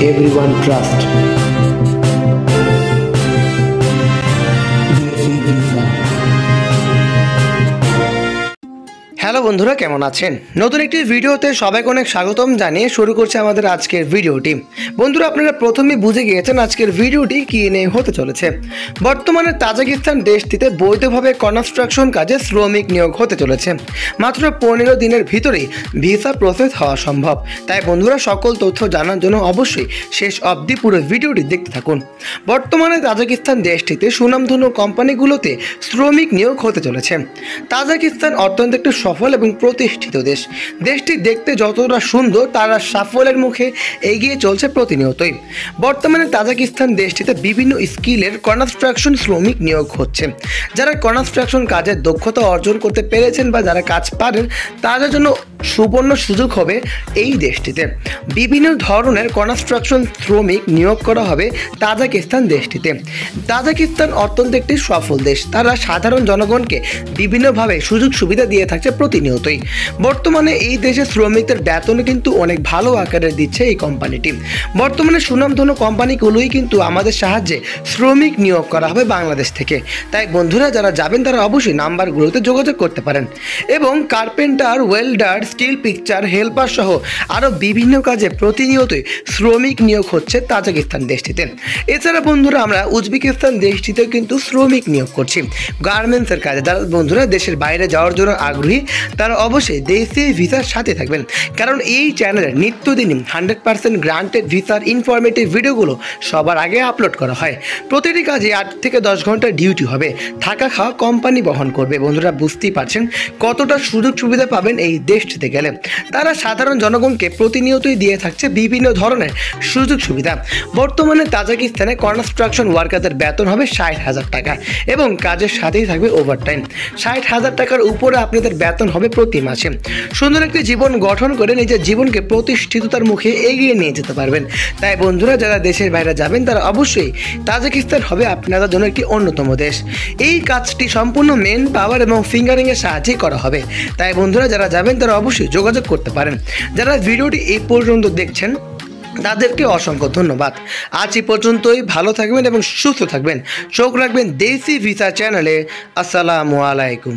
everyone trust. Hello বন্ধুরা, কেমন আছেন? নতুন একটি ভিডিওতে সবাইকে অনেক স্বাগতম জানিয়ে শুরু করছে আমাদের আজকের ভিডিওটি। বন্ধুরা, আপনারা প্রথমেই বুঝে গিয়েছেন আজকের ভিডিওটি কী নিয়ে হতে চলেছে। বর্তমানে তাজিকিস্তান দেশটিতে বৈধভাবে কনস্ট্রাকশন কাজে শ্রমিক নিয়োগ হতে চলেছে। মাত্র 15 দিনের ভিতরেই ভিসা প্রসেস হওয়া সম্ভব। তাই বন্ধুরা, সকল তথ্য জানার জন্য অবশ্যই শেষ অবধি পুরো ভিডিওটি দেখতে থাকুন। বর্তমানে তাজিকিস্তান দেশটিতে সুনামধন্য কোম্পানিগুলোতে শ্রমিক নিয়োগ হতে চলেছে। তাজিকিস্তান অত্যন্ত একটি সফল এবং প্রতিষ্ঠিত দেশ। দেশটি দেখতে যতটা সুন্দর, তারা সাফল্যের মুখে এগিয়ে চলছে প্রতিনিয়তই। বর্তমানে তাজিকিস্তান দেশটিতে বিভিন্ন স্কিলের কনস্ট্রাকশন শ্রমিক নিয়োগ হচ্ছে। যারা কনস্ট্রাকশন কাজের দক্ষতা অর্জন করতে পেরেছেন বা যারা কাজ পারেন, তাদের জন্য সুবর্ণ সুযোগ হবে এই দেশটিতে। বিভিন্ন ধরনের কনস্ট্রাকশন শ্রমিক নিয়োগ করা হবে তাজিকিস্তান দেশটিতে। তাজিকিস্তান অত্যন্ত একটি সফল দেশ। তারা সাধারণ জনগণকে বিভিন্নভাবে সুযোগ সুবিধা দিয়ে থাকছে প্রতিনিয়তই। বর্তমানে এই দেশের শ্রমিকদের বেতন কিন্তু অনেক ভালো আকারে দিচ্ছে এই কোম্পানিটি। বর্তমানে সুনামধন্য কোম্পানিগুলোই কিন্তু আমাদের সাহায্যে শ্রমিক নিয়োগ করা হবে বাংলাদেশ থেকে। তাই বন্ধুরা, যারা যাবেন তারা অবশ্যই নাম্বারগুলোতে যোগাযোগ করতে পারেন। এবং carpenter, welder, steel picture, helper সহ আরও বিভিন্ন কাজে প্রতিনিয়তই শ্রমিক নিয়োগ হচ্ছে তাজিকিস্তান দেশটিতে। এছাড়া বন্ধুরা, আমরা উজবেকিস্তান দেশটিতেও কিন্তু শ্রমিক নিয়োগ করছি গার্মেন্টসের কাজে। যারা বন্ধুরা দেশের বাইরে যাওয়ার জন্য আগ্রহী, তারা অবশ্যই দেশি ভিসার সাথে থাকবেন, কারণ এই চ্যানেলের নিত্যদিনই 100% গ্রান্টেড ভিসার ইনফরমেটিভ ভিডিওগুলো সবার আগে আপলোড করা হয়। প্রতিটি কাজে 8 থেকে 10 ঘন্টা ডিউটি হবে। থাকা খাওয়া কোম্পানি বহন করবে। বন্ধুরা, বুঝতেই পারছেন কতটা সুযোগ সুবিধা পাবেন এই দেশটিতে গেলে। তারা সাধারণ জনগণকে প্রতিনিয়তই দিয়ে থাকছে বিভিন্ন ধরনের সুযোগ সুবিধা। বর্তমানে তাজিকিস্তানে কনস্ট্রাকশন ওয়ার্কারদের বেতন হবে 60,000 টাকা এবং কাজের সাথেই থাকবে ওভারটাইম। 60,000 টাকার উপরে আপনাদের বেতন হবে প্রতি মাসে। সুন্দর একটি জীবন গঠন করে নিজের জীবনকে প্রতিষ্ঠিততার মুখে এগিয়ে নিয়ে যেতে পারবেন। তাই বন্ধুরা, যারা দেশের বাইরে যাবেন তারা অবশ্যই তাজিকিস্তান হবে আপনাদের জন্য একটি অন্যতম দেশ। এই কাজটি সম্পূর্ণ মেন পাওয়ার এবং ফিঙ্গারিংয়ের সাহায্যে করা হবে। তাই বন্ধুরা, যারা যাবেন তারা অবশ্যই যোগাযোগ করতে পারেন। যারা ভিডিওটি এই পর্যন্ত দেখছেন তাদেরকে অসংখ্য ধন্যবাদ। আজ এই পর্যন্তই। ভালো থাকবেন এবং সুস্থ থাকবেন। চোখ রাখবেন দেশি ভিসা চ্যানেলে। আসসালামু আলাইকুম।